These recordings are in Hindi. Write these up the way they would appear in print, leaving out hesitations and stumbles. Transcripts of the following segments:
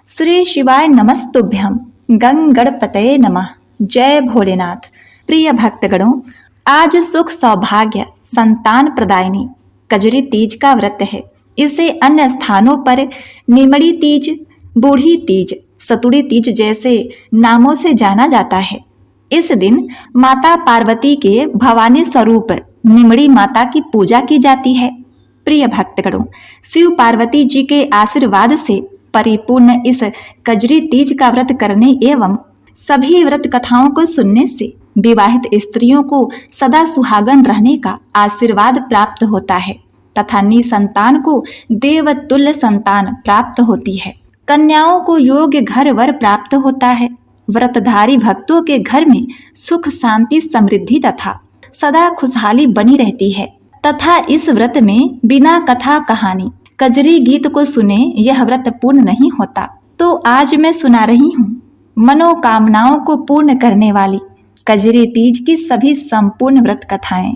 श्री शिवाय नमस्तुभ्यम गंगणपतये नमः। जय भोलेनाथ। प्रिय भक्तगणों, आज सुख सौभाग्य संतान प्रदायिनी कजरी तीज का व्रत है। इसे अन्य स्थानों पर निमड़ी तीज, बूढ़ी तीज, सतुड़ी तीज जैसे नामों से जाना जाता है। इस दिन माता पार्वती के भवानी स्वरूप निमड़ी माता की पूजा की जाती है। प्रिय भक्तगणों, शिव पार्वती जी के आशीर्वाद से परिपूर्ण इस कजरी तीज का व्रत करने एवं सभी व्रत कथाओं को सुनने से विवाहित स्त्रियों को सदा सुहागन रहने का आशीर्वाद प्राप्त होता है तथा निसंतान को देवतुल्य संतान प्राप्त होती है। कन्याओं को योग्य घर वर प्राप्त होता है। व्रतधारी भक्तों के घर में सुख शांति समृद्धि तथा सदा खुशहाली बनी रहती है तथा इस व्रत में बिना कथा कहानी कजरी गीत को सुने यह व्रत पूर्ण नहीं होता। तो आज मैं सुना रही हूँ मनोकामनाओं को पूर्ण करने वाली कजरी तीज की सभी संपूर्ण व्रत कथाएं।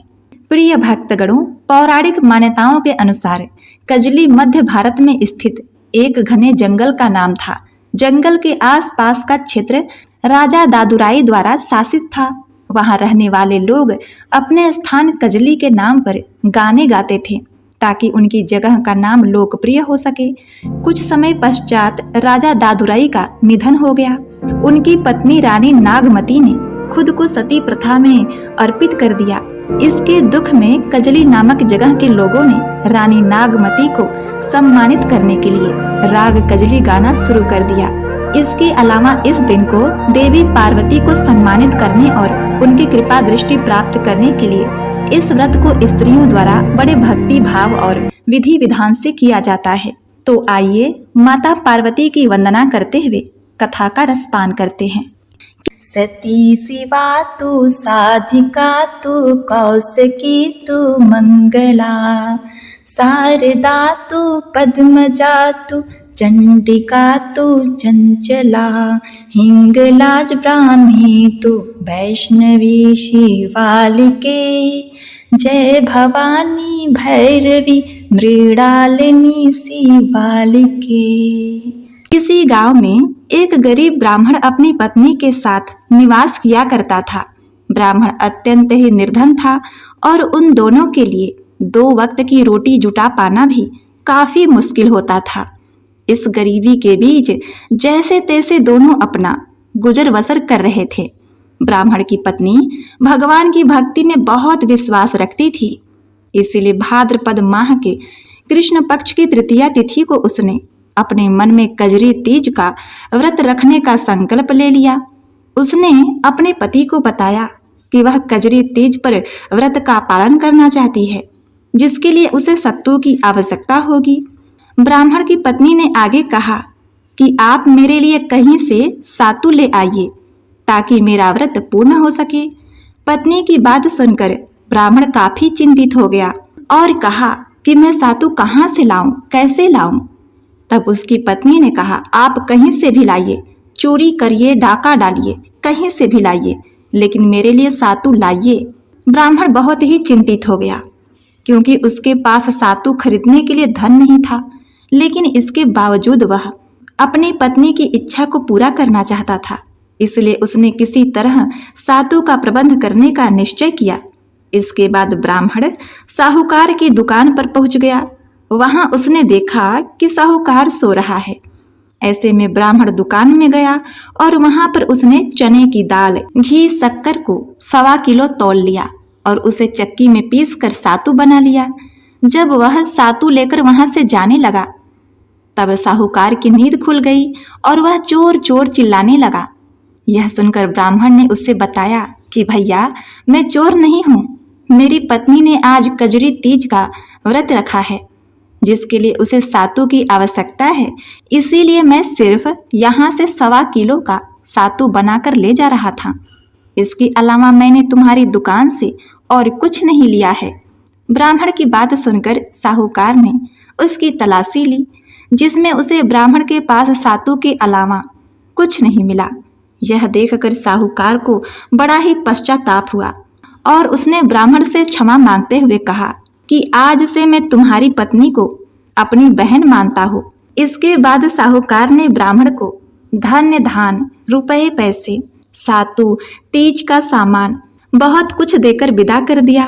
प्रिय भक्तगणों, पौराणिक मान्यताओं के अनुसार कजली मध्य भारत में स्थित एक घने जंगल का नाम था। जंगल के आसपास का क्षेत्र राजा दादुराई द्वारा शासित था। वहां रहने वाले लोग अपने स्थान कजली के नाम पर गाने गाते थे ताकि उनकी जगह का नाम लोकप्रिय हो सके। कुछ समय पश्चात राजा दादुराई का निधन हो गया। उनकी पत्नी रानी नागमती ने खुद को सती प्रथा में अर्पित कर दिया। इसके दुख में कजली नामक जगह के लोगों ने रानी नागमती को सम्मानित करने के लिए राग कजली गाना शुरू कर दिया। इसके अलावा इस दिन को देवी पार्वती को सम्मानित करने और उनकी कृपा दृष्टि प्राप्त करने के लिए इस व्रत को स्त्रियों द्वारा बड़े भक्ति भाव और विधि विधान से किया जाता है। तो आइए माता पार्वती की वंदना करते हुए कथा का रसपान करते हैं। सती शिवा तू साधिका तू कौशिकी तू मंगला, शारदा तू पद्मजा तू चंडिका तू चंचला, हिंगलाज ब्राह्मी तू वैष्णवी शिवालिके, जय भवानी भैरवी मृणालिनी शिवालिके। किसी गांव में एक गरीब ब्राह्मण अपनी पत्नी के साथ निवास किया करता था। ब्राह्मण अत्यंत ही निर्धन था और उन दोनों के लिए 2 वक्त की रोटी जुटा पाना भी काफी मुश्किल होता था। इस गरीबी के बीच जैसे तैसे दोनों अपना गुजर बसर कर रहे थे। ब्राह्मण की पत्नी भगवान की भक्ति में बहुत विश्वास रखती थी, इसलिए भाद्रपद माह के कृष्ण पक्ष की तृतीया तिथि को उसने अपने मन में कजरी तीज का व्रत रखने का संकल्प ले लिया। उसने अपने पति को बताया कि वह कजरी तीज पर व्रत का पालन करना चाहती है, जिसके लिए उसे सत्तू की आवश्यकता होगी। ब्राह्मण की पत्नी ने आगे कहा कि आप मेरे लिए कहीं से सातु ले आइए ताकि मेरा व्रत पूर्ण हो सके। पत्नी की बात सुनकर ब्राह्मण काफी चिंतित हो गया और कहा कि मैं सातु कहाँ से लाऊं, कैसे लाऊं। तब उसकी पत्नी ने कहा, आप कहीं से भी लाइए, चोरी करिए, डाका डालिए, कहीं से भी लाइए, लेकिन मेरे लिए सातु लाइए। ब्राह्मण बहुत ही चिंतित हो गया क्योंकि उसके पास सातु खरीदने के लिए धन नहीं था, लेकिन इसके बावजूद वह अपनी पत्नी की इच्छा को पूरा करना चाहता था। इसलिए उसने किसी तरह सातु का प्रबंध करने का निश्चय किया। इसके बाद ब्राह्मण साहूकार की दुकान पर पहुंच गया। वहां उसने देखा कि साहूकार सो रहा है। ऐसे में ब्राह्मण दुकान में गया और वहां पर उसने चने की दाल, घी, शक्कर को 1.25 किलो तौल लिया और उसे चक्की में पीस कर सातु बना लिया। जब वह सातु लेकर वहां से जाने लगा तब साहूकार की नींद खुल गई और वह चोर चोर चिल्लाने लगा। यह सुनकर ब्राह्मण ने उससे बताया कि भैया, मैं चोर नहीं हूँ, मेरी पत्नी ने आज कजरी तीज का व्रत रखा है जिसके लिए उसे सातु की आवश्यकता है, इसीलिए मैं सिर्फ यहाँ से 1.25 किलो का सातु बनाकर ले जा रहा था। इसके अलावा मैंने तुम्हारी दुकान से और कुछ नहीं लिया है। ब्राह्मण की बात सुनकर साहूकार ने उसकी तलाशी ली, जिसमें उसे ब्राह्मण के पास सातु के अलावा कुछ नहीं मिला। यह देखकर साहूकार को बड़ा ही पश्चाताप हुआ और उसने ब्राह्मण से क्षमा मांगते हुए कहा कि आज से मैं तुम्हारी पत्नी को अपनी बहन मानता हूँ इसके बाद साहूकार ने ब्राह्मण को धन्य धान, रुपए पैसे, सातु, तीज का सामान बहुत कुछ देकर विदा कर दिया।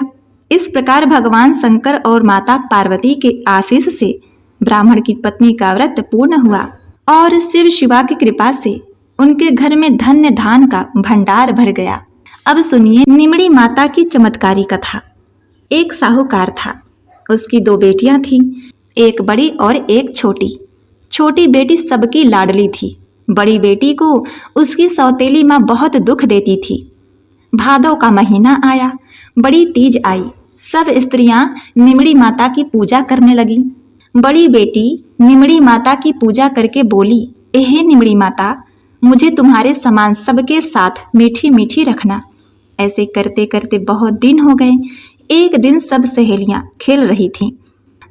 इस प्रकार भगवान शंकर और माता पार्वती के आशीष से ब्राह्मण की पत्नी का व्रत पूर्ण हुआ और शिव शिवा की कृपा से उनके घर में धन्य धान का भंडार भर गया। अब सुनिए निमड़ी माता की चमत्कारी कथा। एक साहूकार था, उसकी 2 बेटियां थीं, एक बड़ी और एक छोटी। छोटी बेटी सबकी लाडली थी। बड़ी बेटी को उसकी सौतेली माँ बहुत दुख देती थी। भादों का महीना आया, बड़ी तीज आई, सब स्त्रियां निमड़ी माता की पूजा करने लगी। बड़ी बेटी निमड़ी माता की पूजा करके बोली, हे निमड़ी माता, मुझे तुम्हारे समान सबके साथ मीठी मीठी रखना। ऐसे करते करते बहुत दिन हो गए। एक दिन सब सहेलियां खेल रही थीं।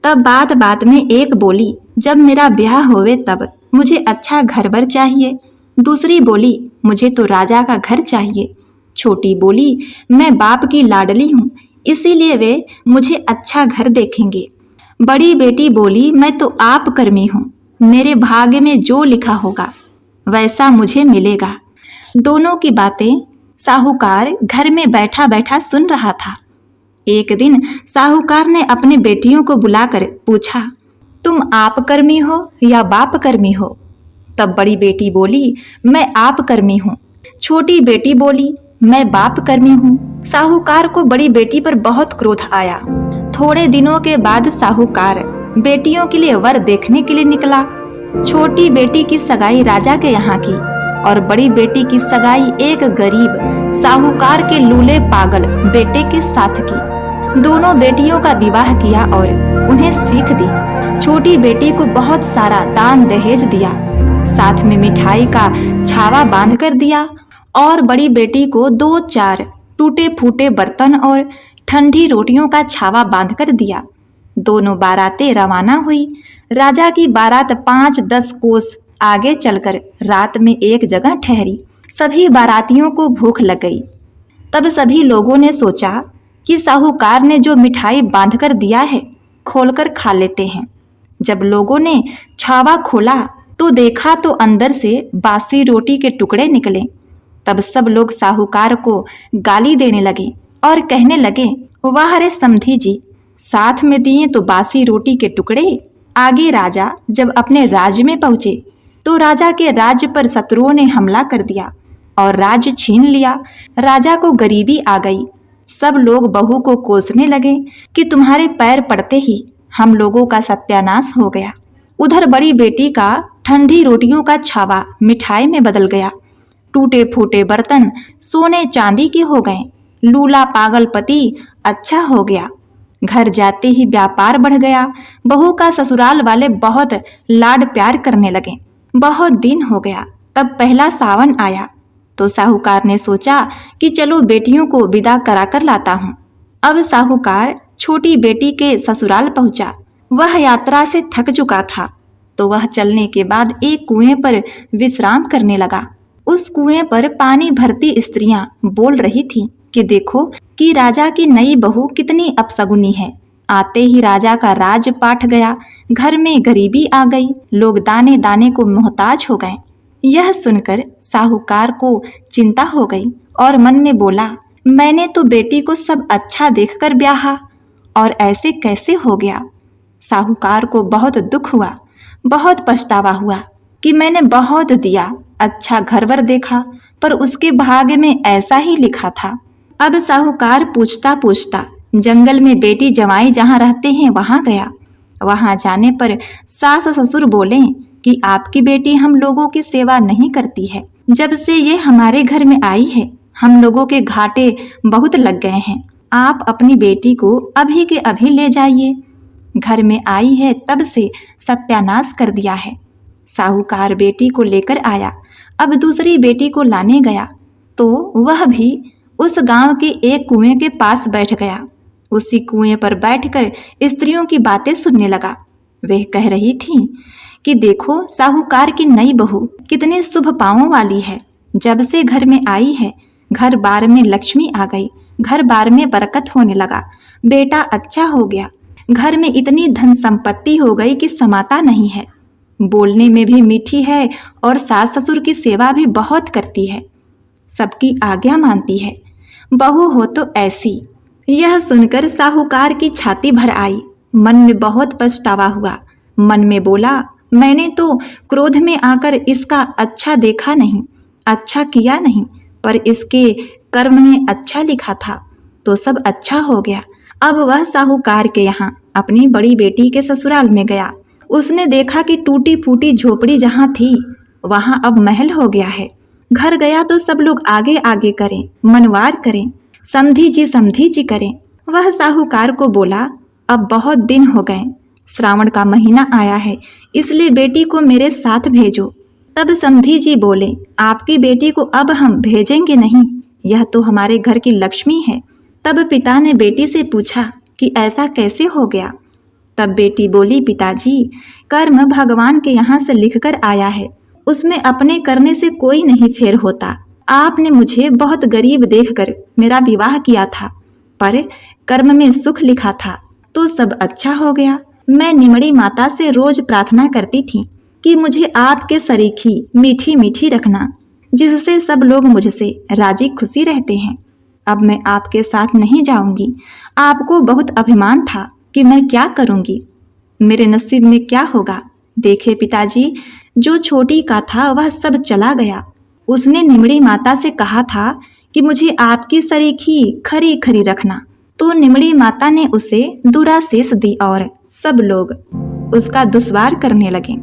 तब बात बात में एक बोली, जब मेरा ब्याह होवे तब मुझे अच्छा घर-बर चाहिए। दूसरी बोली, मुझे तो राजा का घर चाहिए। छोटी बोली, मैं बाप की लाडली हूँ, इसीलिए वे मुझे अच्छा घर देखेंगे। बड़ी बेटी बोली, मैं तो आप कर्मी हूँ, मेरे भाग्य में जो लिखा होगा वैसा मुझे मिलेगा। दोनों की बातें साहूकार घर में बैठा बैठा सुन रहा था। एक दिन साहूकार ने अपनी बेटियों को बुलाकर पूछा, तुम आप कर्मी हो या बाप कर्मी हो? तब बड़ी बेटी बोली, मैं आप कर्मी हूँ। छोटी बेटी बोली, मैं बाप कर्मी हूँ। साहूकार को बड़ी बेटी पर बहुत क्रोध आया। थोड़े दिनों के बाद साहूकार बेटियों के लिए वर देखने के लिए निकला। छोटी बेटी की सगाई राजा के यहाँ की और बड़ी बेटी की सगाई एक गरीब साहूकार के लूले पागल बेटे के साथ की। दोनों बेटियों का विवाह किया और उन्हें सीख दी। छोटी बेटी को बहुत सारा दान दहेज दिया, साथ में मिठाई का छावा बांध कर दिया और बड़ी बेटी को 2-4 टूटे फूटे बर्तन और ठंडी रोटियों का छावा बांध कर दिया। दोनों बारातें रवाना हुई। राजा की बारात 5-10 कोस आगे चलकर रात में एक जगह ठहरी। सभी बारातियों को भूख लग गई। तब सभी लोगों ने सोचा कि साहूकार ने जो मिठाई बांध कर दिया है खोलकर खा लेते हैं। जब लोगों ने छावा खोला तो देखा तो अंदर से बासी रोटी के टुकड़े निकले। तब सब लोग साहूकार को गाली देने लगे और कहने लगे, वाह रे समधी जी, साथ में दिए तो बासी रोटी के टुकड़े। आगे राजा जब अपने राज्य में पहुंचे तो राजा के राज्य पर शत्रुओं ने हमला कर दिया और राज्य छीन लिया। राजा को गरीबी आ गई। सब लोग बहू को कोसने लगे कि तुम्हारे पैर पड़ते ही हम लोगों का सत्यानाश हो गया। उधर बड़ी बेटी का ठंडी रोटियों का छावा मिठाई में बदल गया। टूटे फूटे बर्तन सोने चांदी के हो गए। लूला पागल पति अच्छा हो गया। घर जाते ही व्यापार बढ़ गया। बहू का ससुराल वाले बहुत लाड प्यार करने लगे। बहुत दिन हो गया। तब पहला सावन आया तो साहूकार ने सोचा कि चलो बेटियों को विदा करा कर लाता हूँ। अब साहूकार छोटी बेटी के ससुराल पहुंचा। वह यात्रा से थक चुका था तो वह चलने के बाद एक कुएं पर विश्राम करने लगा। उस कुएं पर पानी भरती स्त्रियां बोल रही थीं कि देखो कि राजा की नई बहू कितनी अपशगुनी है। आते ही राजा का राज पाठ गया। घर में गरीबी आ गई। लोग दाने दाने को मोहताज हो गए। यह सुनकर साहूकार को चिंता हो गई और मन में बोला, मैंने तो बेटी को सब अच्छा देखकर ब्याहा और ऐसे कैसे हो गया। साहूकार को बहुत दुख हुआ, बहुत पछतावा हुआ कि मैंने बहुत दिया, अच्छा घरवर देखा, पर उसके भाग्य में ऐसा ही लिखा था। अब साहूकार पूछता पूछता जंगल में बेटी जवाई जहाँ रहते हैं वहां गया। वहां जाने पर सास ससुर बोले कि आपकी बेटी हम लोगों की सेवा नहीं करती है। जब से ये हमारे घर में आई है हम लोगों के घाटे बहुत लग गए हैं। आप अपनी बेटी को अभी के अभी ले जाइए। घर में आई है तब से सत्यानाश कर दिया है। साहूकार बेटी को लेकर आया। अब दूसरी बेटी को लाने गया तो वह भी उस गांव के एक कुएं के पास बैठ गया। उसी कुएं पर बैठकर स्त्रियों की बातें सुनने लगा। वे कह रही थीं कि देखो साहूकार की नई बहू कितने शुभ पांवों वाली है। जब से घर में आई है घर बार में लक्ष्मी आ गई, घर बार में बरकत होने लगा, बेटा अच्छा हो गया, घर में इतनी धन संपत्ति हो गई कि समाता नहीं है। बोलने में भी मीठी है और सास ससुर की सेवा भी बहुत करती है, सबकी आज्ञा मानती है। बहू हो तो ऐसी। यह सुनकर साहूकार की छाती भर आई। मन में बहुत पछतावा हुआ। मन में बोला, मैंने तो क्रोध में आकर इसका अच्छा देखा नहीं, अच्छा किया नहीं, पर इसके कर्म में अच्छा लिखा था तो सब अच्छा हो गया। अब वह साहूकार के यहाँ अपनी बड़ी बेटी के ससुराल में गया। उसने देखा कि टूटी फूटी झोपड़ी जहाँ थी वहां अब महल हो गया है। घर गया तो सब लोग आगे आगे करें, मनवार करें, समधी जी करें। वह साहूकार को बोला, अब बहुत दिन हो गए, श्रावण का महीना आया है, इसलिए बेटी को मेरे साथ भेजो। तब समधी जी बोले, आपकी बेटी को अब हम भेजेंगे नहीं, यह तो हमारे घर की लक्ष्मी है। तब पिता ने बेटी से पूछा कि ऐसा कैसे हो गया। तब बेटी बोली, पिताजी, कर्म भगवान के यहाँ से लिखकर आया है, उसमें अपने करने से कोई नहीं फेर होता। आपने मुझे बहुत गरीब देखकर मेरा विवाह किया था, पर कर्म में सुख लिखा था तो सब अच्छा हो गया। मैं निमड़ी माता से रोज प्रार्थना करती थी कि मुझे आपके सरीखी मीठी मीठी रखना, जिससे सब लोग मुझसे राजी खुशी रहते हैं। अब मैं आपके साथ नहीं जाऊंगी। आपको बहुत अभिमान था कि मैं क्या करूंगी, मेरे नसीब में क्या होगा। देखे पिताजी, जो छोटी का था वह सब चला गया। उसने निमड़ी माता से कहा था कि मुझे आपकी सरीखी खरी खरी रखना, तो निमड़ी माता ने उसे दुराशीष दी और सब लोग उसका दुश्वार करने लगे।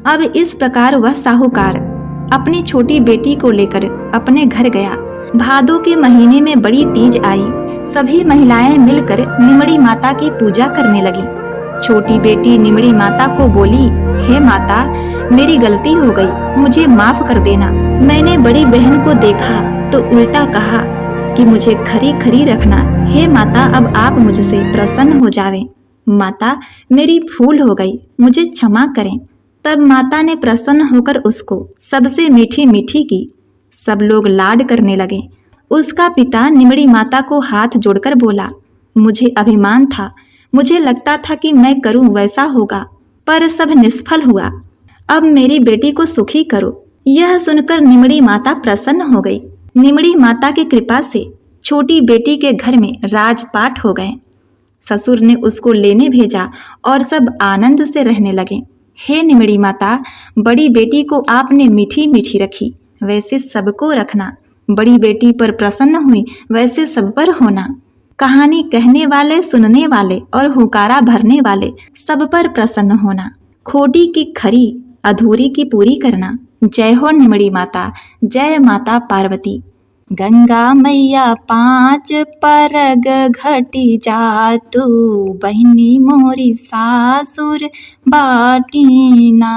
अब इस प्रकार वह साहूकार अपनी छोटी बेटी को लेकर अपने घर गया। भादों के महीने में बड़ी तीज आई। सभी महिलाएं मिलकर निमड़ी माता की पूजा करने लगी। छोटी बेटी निमड़ी माता को बोली, हे माता, मेरी गलती हो गई, मुझे माफ कर देना। मैंने बड़ी बहन को देखा तो उल्टा कहा कि मुझे खरी खरी रखना। हे माता, अब आप मुझसे प्रसन्न हो जावें। माता, मेरी भूल हो गई, मुझे क्षमा करें। तब माता ने प्रसन्न होकर उसको सबसे मीठी मीठी की। सब लोग लाड करने लगे। उसका पिता निमड़ी माता को हाथ जोड़कर बोला, मुझे अभिमान था, मुझे लगता था कि मैं करूं वैसा होगा, पर सब निष्फल हुआ। अब मेरी बेटी को सुखी करो। यह सुनकर निमड़ी माता प्रसन्न हो गई। निमड़ी माता की कृपा से छोटी बेटी के घर में राजपाट हो गए। ससुर ने उसको लेने भेजा और सब आनंद से रहने लगे। हे निमड़ी माता, बड़ी बेटी को आपने मीठी मीठी रखी, वैसे सबको रखना। बड़ी बेटी पर प्रसन्न हुई, वैसे सब पर होना। कहानी कहने वाले, सुनने वाले और हुकारा भरने वाले सब पर प्रसन्न होना। खोटी की खरी, अधूरी की पूरी करना। जय हो निमड़ी माता, जय माता पार्वती। गंगा मैया 5 परग घटी जातु, बहिनी मोरी सासुर बाटीना।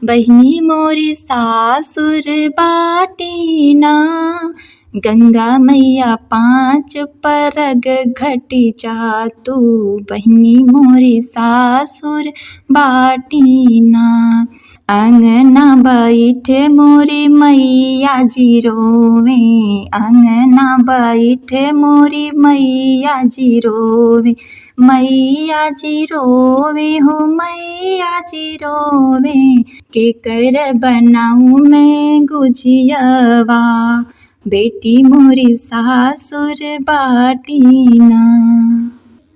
बहिनी मोरी सासुर बाटीना। गंगा मैया 5 परग घटी जातु, बहिनी मोरी सासुर बाटीना। अंगना बैठे मोरी मैया जी रोवे, अंगना बैठे मोरी मैया जी रोवे। मैया जी रोवे हो, मैया जी रोवे, के कर बनाऊं मैं गुजियावा, बेटी मोरी सासुर बाटीना।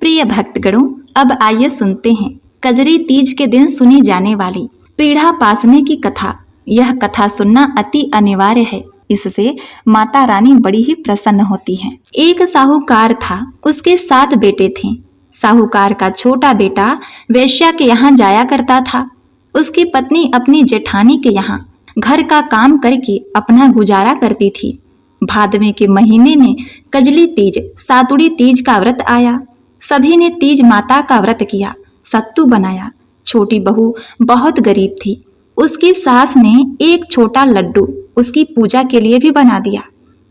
प्रिय भक्तगणों, अब आइए सुनते हैं कजरी तीज के दिन सुनी जाने वाली पीढ़ा पासने की कथा। यह कथा सुनना अति अनिवार्य है, इससे माता रानी बड़ी ही प्रसन्न होती हैं। एक साहूकार था, उसके 7 बेटे थे। साहूकार का छोटा बेटा वेश्या के यहाँ जाया करता था। उसकी पत्नी अपनी जेठानी के यहाँ घर का काम करके अपना गुजारा करती थी। भादवे के महीने में कजली तीज, सातुड़ी तीज का व्रत आया। सभी ने तीज माता का व्रत किया, सत्तू बनाया। छोटी बहू बहुत गरीब थी। उसकी सास ने एक छोटा लड्डू उसकी पूजा के लिए भी बना दिया।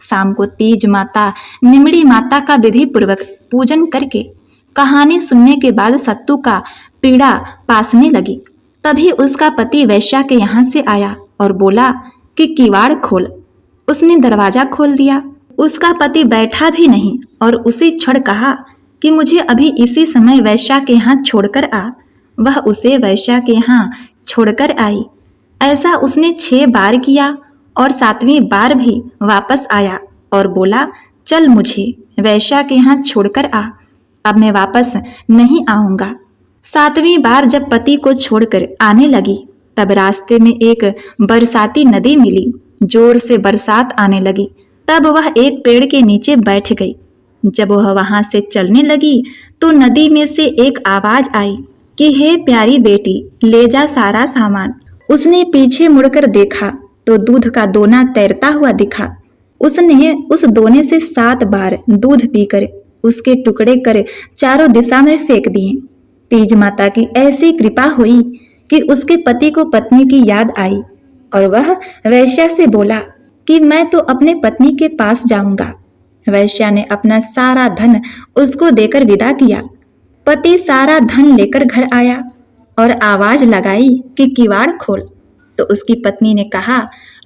शाम को तीज माता निमड़ी माता का विधि पूर्वक पूजन करके कहानी सुनने के बाद सत्तू का पीड़ा पासने लगी। तभी उसका पति वैश्या के यहाँ से आया और बोला कि किवाड़ खोल। उसने दरवाजा खोल दिया। उसका पति बैठा भी नहीं और उसी क्षण कहा कि मुझे अभी इसी समय वैश्या के यहाँ छोड़कर आ। वह उसे वैश्या के यहाँ छोड़कर आई। ऐसा उसने 6 बार किया और 7वीं बार भी वापस आया और बोला, चल मुझे वैश्या के यहाँ छोड़कर आ, अब मैं वापस नहीं आऊंगा। 7वीं बार जब पति को छोड़कर आने लगी तब रास्ते में एक बरसाती नदी मिली। जोर से बरसात आने लगी। तब वह एक पेड़ के नीचे बैठ गई। जब वह वहां से चलने लगी तो नदी में से एक आवाज आई कि हे प्यारी बेटी, ले जा सारा सामान। उसने पीछे मुड़कर देखा तो दूध का दोना तैरता हुआ दिखा। उसने उस दोने से 7 बार दूध पीकर उसके टुकड़े कर चारों दिशा में फेंक दिए। तीज माता की ऐसी कृपा हुई कि उसके पति को पत्नी की याद आई और वह वैश्या से बोला कि मैं तो अपने पत्नी के पास जाऊंगा। वैश्या ने अपना सारा धन उसको देकर विदा किया। पति सारा धन लेकर घर आया और आवाज लगाई कि किवाड़ खोल। तो उसकी पत्नी ने कहा,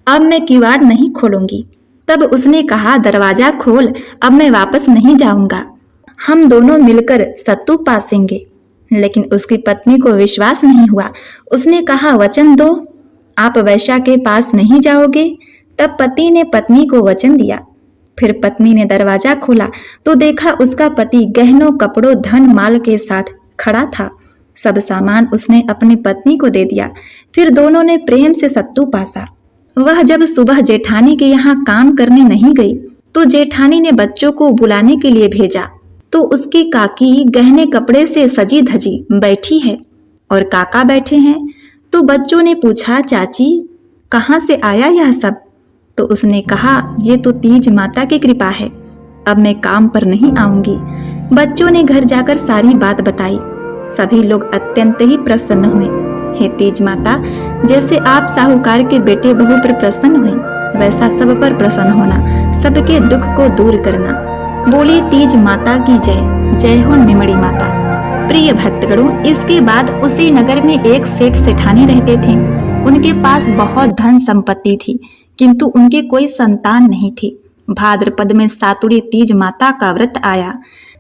अब मैं किवाड़ नहीं खोलूंगी। तब उसने कहा, दरवाजा खोल, अब मैं वापस नहीं जाऊंगा, हम दोनों मिलकर सत्तू पासेंगे। लेकिन उसकी पत्नी को विश्वास नहीं हुआ। उसने कहा, वचन दो, आप वैश्या के पास नहीं जाओगे। तब पति ने पत्नी को वचन दिया। फिर पत्नी ने दरवाजा खोला तो देखा उसका पति गहनों, कपड़ों, धन माल के साथ खड़ा था। सब सामान उसने अपनी पत्नी को दे दिया। फिर दोनों ने प्रेम से सत्तू पासा। वह जब सुबह जेठानी के यहाँ काम करने नहीं गई तो जेठानी ने बच्चों को बुलाने के लिए भेजा तो उसकी काकी गहने कपड़े से सजी धजी बैठी है और काका बैठे हैं। तो बच्चों ने पूछा, चाची कहाँ से आया यह सब? तो उसने कहा, ये तो तीज माता की कृपा है, अब मैं काम पर नहीं आऊंगी। बच्चों ने घर जाकर सारी बात बताई। सभी लोग अत्यंत ही प्रसन्न हुए। हे तीज माता, जैसे आप साहूकार के बेटे बहू पर प्रसन्न हुई वैसा सब पर प्रसन्न होना, सबके दुख को दूर करना। बोली तीज माता की जय। जय हो निमड़ी माता। प्रिय भक्तगणों, इसके बाद उसी नगर में एक सेठ सेठानी रहते थे। उनके पास बहुत धन संपत्ति थी किंतु उनके कोई संतान नहीं थी। भाद्रपद में सातुड़ी तीज माता का व्रत आया।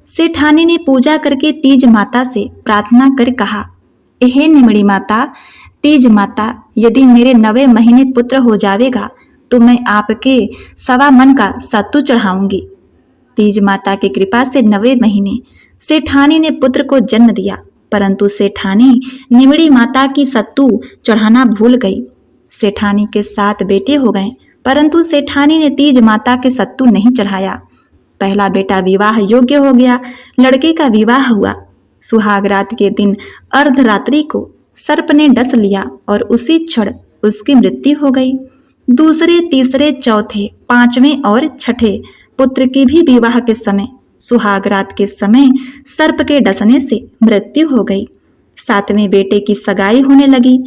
सेठानी ने पूजा करके तीज माता से प्रार्थना कर कहा, हे निमड़ी माता, तीज माता, यदि मेरे 9वें महीने पुत्र हो जावेगा तो मैं आपके 1.25 मन का सत्तू चढ़ाऊंगी। तीज माता की कृपा से 9वें महीने सेठानी ने पुत्र को जन्म दिया, परंतु सेठानी निमड़ी माता की सत्तू चढ़ाना भूल गई। सेठानी के 7 बेटे हो गए, परंतु सेठानी ने तीज माता के सत्तू नहीं चढ़ाया। पहला बेटा विवाह योग्य हो गया। लड़के का विवाह हुआ। सुहाग रात के दिन अर्धरात्रि को सर्प ने डस लिया और उसी क्षण उसकी मृत्यु हो गई। दूसरे, तीसरे, चौथे, 5वें और 6ठे पुत्र की भी विवाह के समय सुहाग रात के समय सर्प के डसने से मृत्यु हो गई। 7वें बेटे की सगाई होने लगी।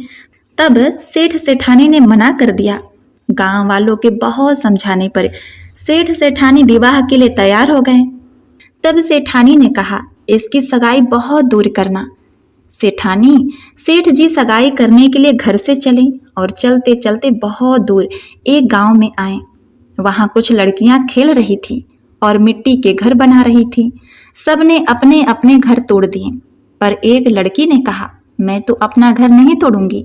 तब सेठ सेठानी ने मना कर दिया। गांव वालों के बहुत समझाने पर सेठ सेठानी विवाह के लिए तैयार हो गए। तब सेठानी ने कहा, इसकी सगाई बहुत दूर करना। सेठ जी सगाई करने के लिए घर से चले और चलते चलते बहुत दूर एक गांव में आए। वहां कुछ लड़कियां खेल रही थी और मिट्टी के घर बना रही थी। सबने अपने अपने घर तोड़ दिए, पर एक लड़की ने कहा, मैं तो अपना घर नहीं तोड़ूंगी।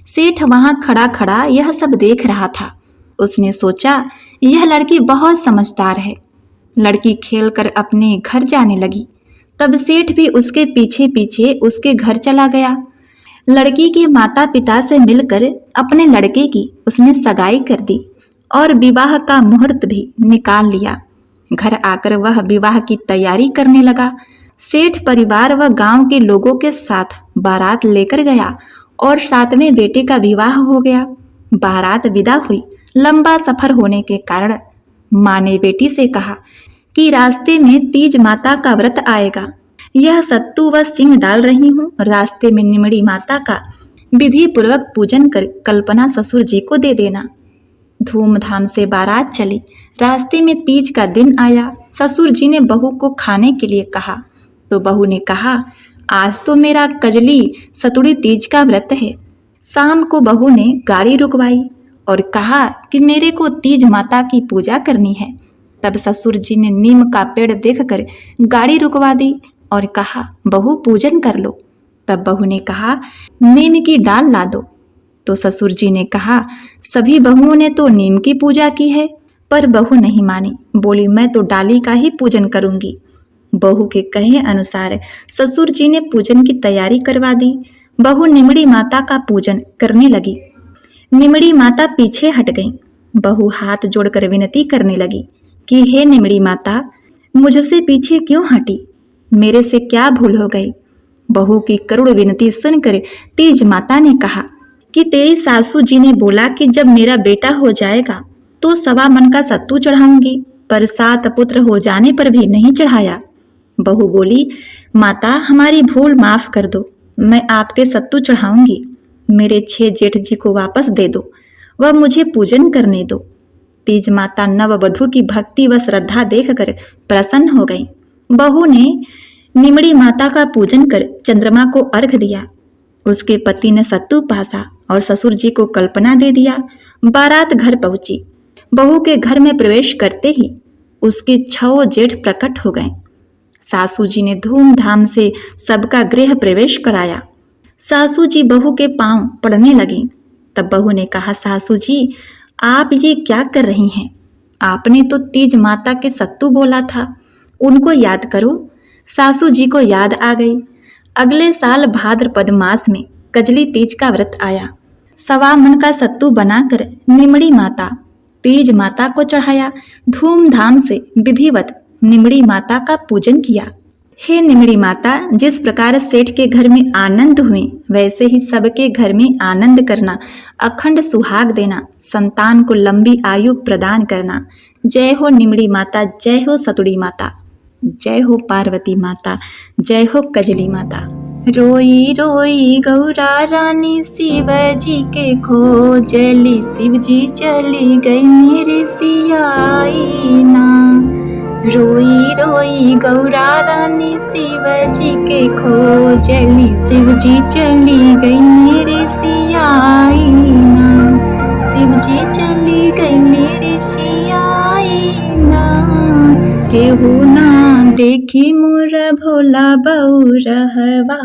सेठ वहां खड़ा खड़ा यह सब देख रहा था। उसने सोचा, यह लड़की बहुत समझदार है। लड़की खेलकर अपने घर जाने लगी। तब सेठ भी उसके पीछे पीछे उसके घर चला गया। लड़की के माता पिता से मिलकर अपने लड़के की उसने सगाई कर दी और विवाह का मुहूर्त भी निकाल लिया। घर आकर वह विवाह की तैयारी करने लगा। सेठ परिवार व गांव के लोगों के साथ बारात लेकर गया और 7वें बेटे का विवाह हो गया। बारात विदा हुई। लंबा सफर होने के कारण माँ ने बेटी से कहा कि रास्ते में तीज माता का व्रत आएगा, यह सत्तू व सिंग डाल रही हूँ। रास्ते में निमड़ी माता का विधि पूर्वक पूजन कर कल्पना ससुर जी को दे देना। धूमधाम से बारात चली। रास्ते में तीज का दिन आया। ससुर जी ने बहू को खाने के लिए कहा तो बहू ने कहा, आज तो मेरा कजली सतुड़ी तीज का व्रत है। शाम को बहू ने गाड़ी रुकवाई और कहा कि मेरे को तीज माता की पूजा करनी है। तब ससुर जी ने नीम का पेड़ देखकर गाड़ी रुकवा दी और कहा, बहू पूजन कर लो। तब बहू ने कहा, नीम की डाल ला दो। तो ससुर जी ने कहा, सभी बहुओं ने तो नीम की पूजा की है। पर बहू नहीं मानी, बोली मैं तो डाली का ही पूजन करूंगी। बहू के कहे अनुसार ससुर जी ने पूजन की तैयारी करवा दी। बहू निमड़ी माता का पूजन करने लगी। निमड़ी माता पीछे हट गई। बहू हाथ जोड़कर विनती करने लगी कि हे निमड़ी माता, मुझसे पीछे क्यों हटी? मेरे से क्या भूल हो गई? बहू की करुण विनती सुनकर तीज माता ने कहा कि तेरी सासू जी ने बोला कि जब मेरा बेटा हो जाएगा तो 1.25 मन का सत्तू चढ़ाऊंगी, पर 7 पुत्र हो जाने पर भी नहीं चढ़ाया। बहू बोली, माता हमारी भूल माफ कर दो, मैं आपके सत्तू चढ़ाऊंगी। मेरे 6 जेठ जी को वापस दे दो, वह मुझे पूजन करने दो। तीज माता नववधू की भक्ति व श्रद्धा देखकर प्रसन्न हो गई। बहू ने निमड़ी माता का पूजन कर चंद्रमा को अर्घ दिया। उसके पति ने सत्तू पासा और ससुर जी को कल्पना दे दिया। बारात घर पहुंची। बहू के घर में प्रवेश करते ही उसके 6 जेठ प्रकट हो गए। सासू जी ने धूमधाम से सबका गृह प्रवेश कराया। सासू जी बहू के पांव पड़ने लगी। तब बहू ने कहा, सासू जी आप ये क्या कर रही हैं? आपने तो तीज माता के सत्तू बोला था, उनको याद करो। सासू जी को याद आ गई। अगले साल भाद्रपद मास में कजली तीज का व्रत आया। 1.25 मन का सत्तू बनाकर निमड़ी माता तीज माता को चढ़ाया। धूमधाम से विधिवत निमड़ी माता का पूजन किया। हे निमड़ी माता, जिस प्रकार सेठ के घर में आनंद हुए वैसे ही सबके घर में आनंद करना, अखंड सुहाग देना, संतान को लंबी आयु प्रदान करना। जय हो निमड़ी माता, जय हो सतुड़ी माता, जय हो पार्वती माता, जय हो कजली माता। रोई रोई गौरा रानी शिव जी के खोजली, शिव जी चली गई मेरे सियाई ना। रोई रोई गौरा रानी शिव जी के खोजली, शिव जी चली गई मेरे सियाई ना। शिव जी चली गई मेरे सियाई ना। केहू ना देखी मोर भोला बउरहवा,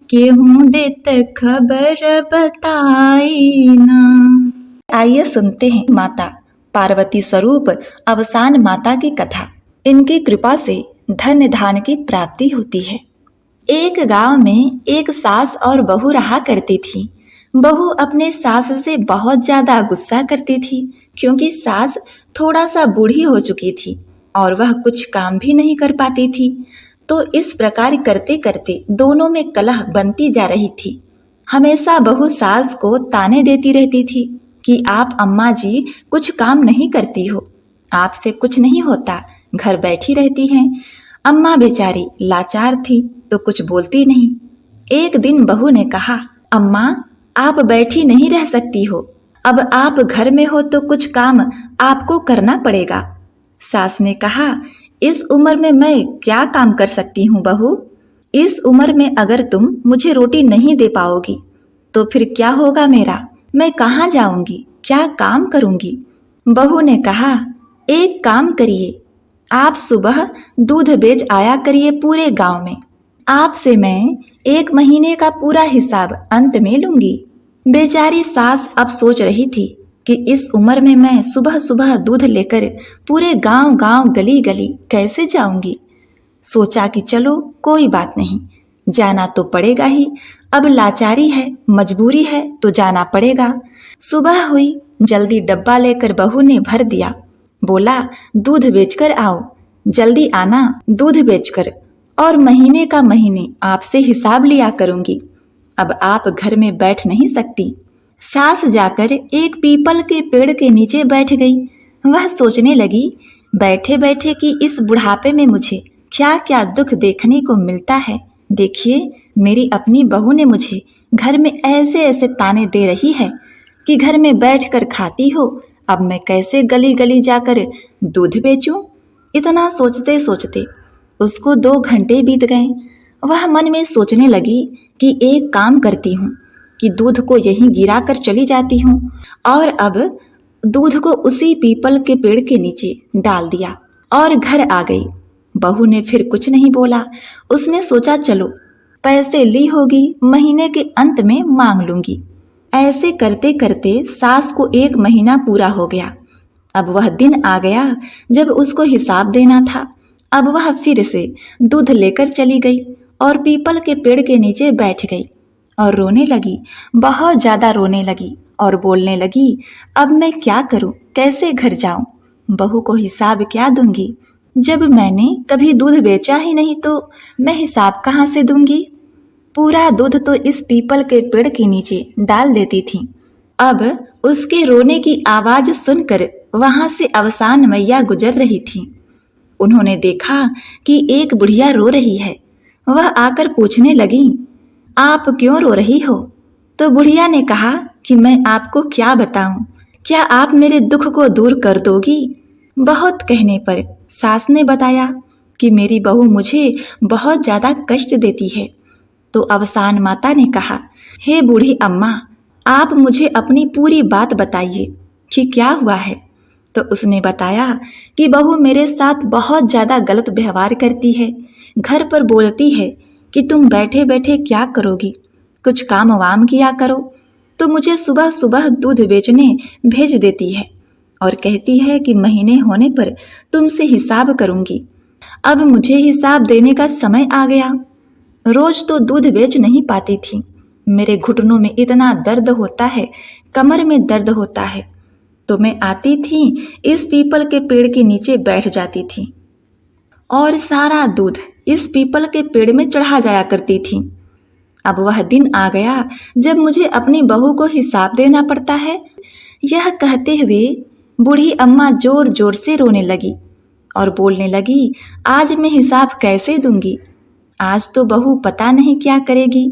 केहू देत खबर बताई ना। आइए सुनते हैं माता पार्वती स्वरूप अवसान माता की कथा। इनकी कृपा से धन धान की प्राप्ति होती है। एक गांव में एक सास और बहू रहा करती थी। बहू अपने सास से बहुत ज्यादा गुस्सा करती थी, क्योंकि सास थोड़ा सा बूढ़ी हो चुकी थी और वह कुछ काम भी नहीं कर पाती थी। तो इस प्रकार करते करते दोनों में कलह बनती जा रही थी। हमेशा बहू सास को ताने देती रहती थी कि आप अम्मा जी कुछ काम नहीं करती हो, आपसे कुछ नहीं होता, घर बैठी रहती हैं। अम्मा बेचारी लाचार थी तो कुछ बोलती नहीं। एक दिन बहू ने कहा, अम्मा आप बैठी नहीं रह सकती हो, अब आप घर में हो तो कुछ काम आपको करना पड़ेगा। सास ने कहा, इस उम्र में मैं क्या काम कर सकती हूँ बहू? इस उम्र में अगर तुम मुझे रोटी नहीं दे पाओगी तो फिर क्या होगा मेरा? मैं कहाँ जाऊंगी, क्या काम करूंगी? बहू ने कहा, एक काम करिए, आप सुबह दूध बेच आया करिए पूरे गांव में, आपसे मैं 1 महीने का पूरा हिसाब अंत में लूंगी। बेचारी सास अब सोच रही थी कि इस उम्र में मैं सुबह सुबह दूध लेकर पूरे गांव गांव गली गली कैसे जाऊंगी। सोचा कि चलो कोई बात नहीं, जाना तो पड़ेगा ही, अब लाचारी है, मजबूरी है तो जाना पड़ेगा। सुबह हुई, जल्दी डब्बा लेकर बहू ने भर दिया। बोला, दूध बेचकर आओ, जल्दी आना दूध बेचकर, और महीने का महीने आपसे हिसाब लिया करूंगी। अब आप घर में बैठ नहीं सकती। सास जाकर एक पीपल के पेड़ के नीचे बैठ गई। वह सोचने लगी, बैठे बैठे कि इस बुढ़ापे में मुझे क्या क्या दुख देखने को मिलता है। देखिए, मेरी अपनी बहू ने मुझे घर में ऐसे ऐसे ताने दे रही है कि घर में बैठकर खाती हो, अब मैं कैसे गली गली जाकर दूध बेचूं? इतना सोचते सोचते उसको 2 घंटे बीत गए। वह मन में सोचने लगी कि एक काम करती हूँ कि दूध को यहीं गिरा कर चली जाती हूँ, और अब दूध को उसी पीपल के पेड़ के नीचे डाल दिया और घर आ गई। बहू ने फिर कुछ नहीं बोला। उसने सोचा, चलो पैसे ली होगी, महीने के अंत में मांग लूंगी। ऐसे करते करते सास को 1 महीना पूरा हो गया। अब वह दिन आ गया जब उसको हिसाब देना था। अब वह फिर से दूध लेकर चली गई और पीपल के पेड़ के नीचे बैठ गई और रोने लगी, बहुत ज्यादा रोने लगी और बोलने लगी, अब मैं क्या करूं, कैसे घर जाऊं, बहू को हिसाब क्या दूंगी, जब मैंने कभी दूध बेचा ही नहीं तो मैं हिसाब कहाँ से दूंगी। पूरा दूध तो इस पीपल के पेड़ के नीचे डाल देती थी। अब उसके रोने की आवाज सुनकर वहां से अवसान मैया गुजर रही थी। उन्होंने देखा कि एक बुढ़िया रो रही है। वह आकर पूछने लगी, आप क्यों रो रही हो? तो बुढ़िया ने कहा कि मैं आपको क्या बताऊं, क्या आप मेरे दुख को दूर कर दोगी? बहुत कहने पर सास ने बताया कि मेरी बहू मुझे बहुत ज्यादा कष्ट देती है। तो अवसान माता ने कहा, हे बूढ़ी अम्मा, आप मुझे अपनी पूरी बात बताइए कि क्या हुआ है। तो उसने बताया कि बहू मेरे साथ बहुत ज्यादा गलत व्यवहार करती है। घर पर बोलती है कि तुम बैठे बैठे क्या करोगी, कुछ काम वाम किया करो। तो मुझे सुबह सुबह दूध बेचने भेज देती है और कहती है कि महीने होने पर तुमसे हिसाब करूंगी। अब मुझे हिसाब देने का समय आ गया। रोज तो दूध बेच नहीं पाती थी। मेरे घुटनों में इतना दर्द होता है, कमर में दर्द होता है। तो मैं आती थी, इस पीपल के पेड़ के नीचे बैठ जाती थी और सारा दूध इस पीपल के पेड़ में चढ़ा जाया करती थी। अब वह दिन आ गया जब मुझे अपनी बहू को हिसाब देना पड़ता है। यह कहते हुए बूढ़ी अम्मा जोर जोर से रोने लगी और बोलने लगी, आज मैं हिसाब कैसे दूंगी, आज तो बहू पता नहीं क्या करेगी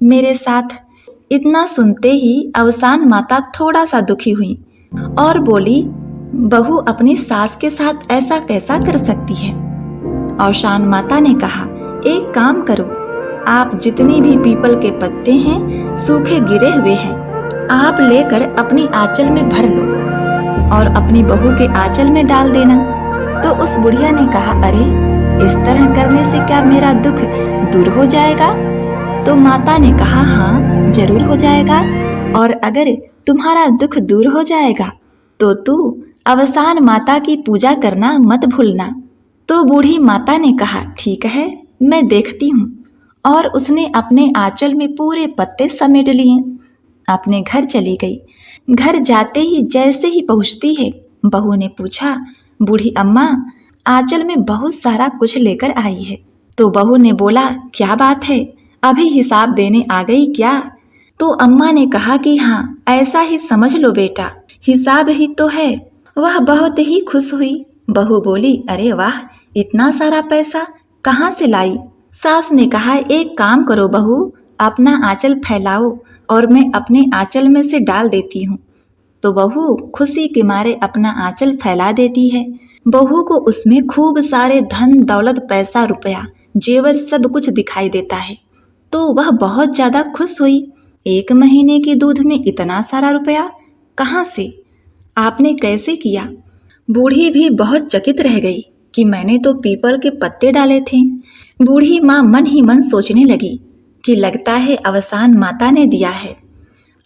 मेरे साथ। इतना सुनते ही अवसान माता थोड़ा सा दुखी हुई और बोली, बहू अपनी सास के साथ ऐसा कैसा कर सकती है। और शान माता ने कहा, एक काम करो, आप जितने भी पीपल के पत्ते हैं सूखे गिरे हुए हैं, आप लेकर अपनी आंचल में भर लो और अपनी बहू के आंचल में डाल देना। तो उस बुढ़िया ने कहा, अरे इस तरह करने से क्या मेरा दुख दूर हो जाएगा? तो माता ने कहा, हाँ जरूर हो जाएगा, और अगर तुम्हारा दुख दूर हो जाएगा तो तू अवसान माता की पूजा करना मत भूलना। तो बूढ़ी माता ने कहा, ठीक है मैं देखती हूँ, और उसने अपने आंचल में पूरे पत्ते समेट लिए, अपने घर चली गई। घर जाते ही जैसे ही पहुँचती है, बहू ने पूछा, बूढ़ी अम्मा आंचल में बहुत सारा कुछ लेकर आई है। तो बहू ने बोला, क्या बात है, अभी हिसाब देने आ गई क्या? तो अम्मा ने कहा कि हाँ, ऐसा ही समझ लो बेटा, हिसाब ही तो है। वह बहुत ही खुश हुई। बहू बोली, अरे वाह, इतना सारा पैसा कहाँ से लाई? सास ने कहा, एक काम करो बहू, अपना आंचल फैलाओ और मैं अपने आंचल में से डाल देती हूँ। तो बहू खुशी के मारे अपना आंचल फैला देती है। बहू को उसमें खूब सारे धन दौलत, पैसा रुपया, जेवर सब कुछ दिखाई देता है। तो वह बहुत ज्यादा खुश हुई। 1 महीने के दूध में इतना सारा रुपया कहाँ से, आपने कैसे किया? बूढ़ी भी बहुत चकित रह गई कि मैंने तो पीपल के पत्ते डाले थे। बूढ़ी माँ मन ही मन सोचने लगी कि लगता है अवसान माता ने दिया है।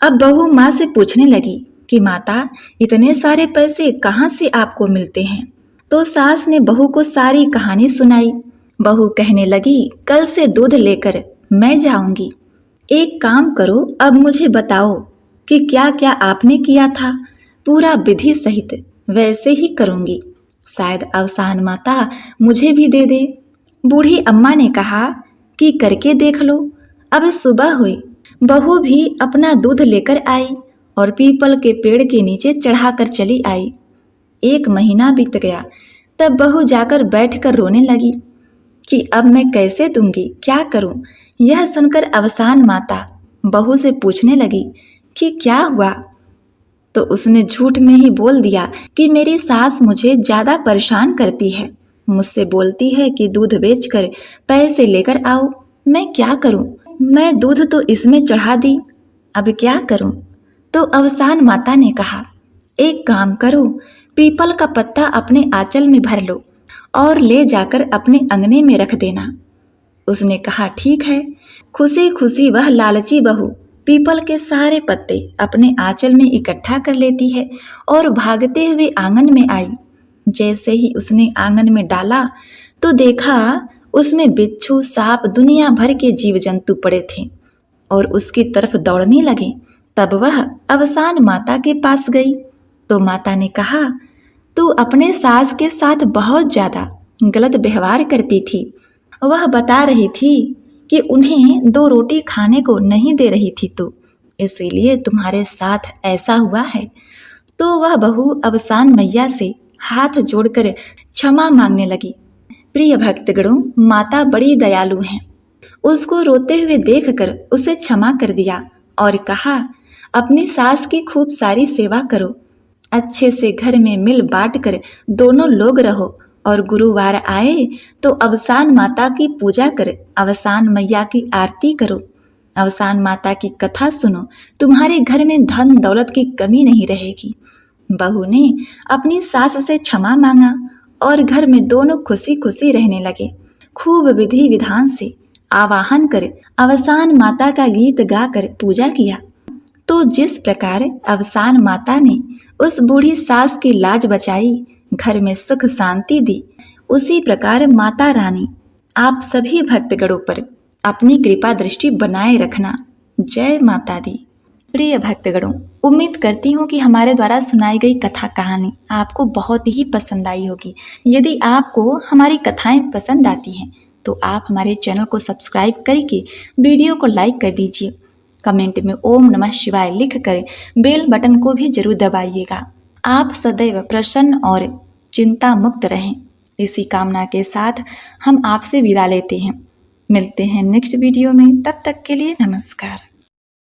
अब बहू माँ से पूछने लगी कि माता, इतने सारे पैसे कहाँ से आपको मिलते हैं? तो सास ने बहू को सारी कहानी सुनाई। बहू कहने लगी, कल से दूध लेकर मैं जाऊंगी। एक काम करो, अब मुझे बताओ कि क्या क्या आपने किया था, पूरा विधि सहित वैसे ही करूंगी, शायद अवसान माता मुझे भी दे दे। बूढ़ी अम्मा ने कहा कि करके देख लो। अब सुबह हुई, बहू भी अपना दूध लेकर आई और पीपल के पेड़ के नीचे चढ़ाकर चली आई। 1 महीना बीत गया, तब बहू जाकर बैठकर रोने लगी कि अब मैं कैसे दूंगी, क्या करूं। यह सुनकर अवसान माता बहू से पूछने लगी कि क्या हुआ। तो उसने झूठ में ही बोल दिया कि मेरी सास मुझे ज्यादा परेशान करती है, मुझसे बोलती है कि दूध बेचकर पैसे लेकर आओ। मैं क्या करूं, मैं दूध तो इसमें चढ़ा दी, अब क्या करूं। तो अवसान माता ने कहा, एक काम करो, पीपल का पत्ता अपने आंचल में भर लो और ले जाकर अपने अंगने में रख देना। उसने कहा, ठीक है। खुशी खुशी वह लालची बहू पीपल के सारे पत्ते अपने आंचल में इकट्ठा कर लेती है और भागते हुए आंगन में आई। जैसे ही उसने आंगन में डाला तो देखा उसमें बिच्छू, सांप, दुनिया भर के जीव जंतु पड़े थे और उसकी तरफ दौड़ने लगे। तब वह अवसान माता के पास गई तो माता ने कहा, तू अपने सास के साथ बहुत ज्यादा गलत व्यवहार करती थी। वह बता रही थी कि उन्हें 2 रोटी खाने को नहीं दे रही थी तू, इसीलिए तुम्हारे साथ ऐसा हुआ है। तो वह बहू अवसान मैया से हाथ जोड़कर क्षमा मांगने लगी। प्रिय भक्तगणों, माता बड़ी दयालु हैं। उसको रोते हुए देखकर उसे क्षमा कर दिया और कहा, अपनी सास की खूब सारी सेवा करो, अच्छे से घर में मिल बांट कर दोनों लोग रहो और गुरुवार आए तो अवसान माता की पूजा कर अवसान मैया की आरती करो, अवसान माता की कथा सुनो, तुम्हारे घर में धन दौलत की कमी नहीं रहेगी। बहू ने अपनी सास से क्षमा मांगा और घर में दोनों खुशी खुशी रहने लगे। खूब विधि विधान से आवाहन कर अवसान माता का गीत गाकर पूजा किया। तो जिस प्रकार अवसान माता ने उस बूढ़ी सास की लाज बचाई, घर में सुख शांति दी, उसी प्रकार माता रानी आप सभी भक्तगणों पर अपनी कृपा दृष्टि बनाए रखना। जय माता दी। प्रिय भक्तगणों, उम्मीद करती हूँ कि हमारे द्वारा सुनाई गई कथा कहानी आपको बहुत ही पसंद आई होगी। यदि आपको हमारी कथाएं पसंद आती हैं तो आप हमारे चैनल को सब्सक्राइब करके वीडियो को लाइक कर दीजिए। कमेंट में ओम नमः शिवाय लिख कर बेल बटन को भी जरूर दबाइएगा। आप सदैव प्रसन्न और चिंता मुक्त रहें, इसी कामना के साथ हम आपसे विदा लेते हैं। मिलते हैं नेक्स्ट वीडियो में, तब तक के लिए नमस्कार।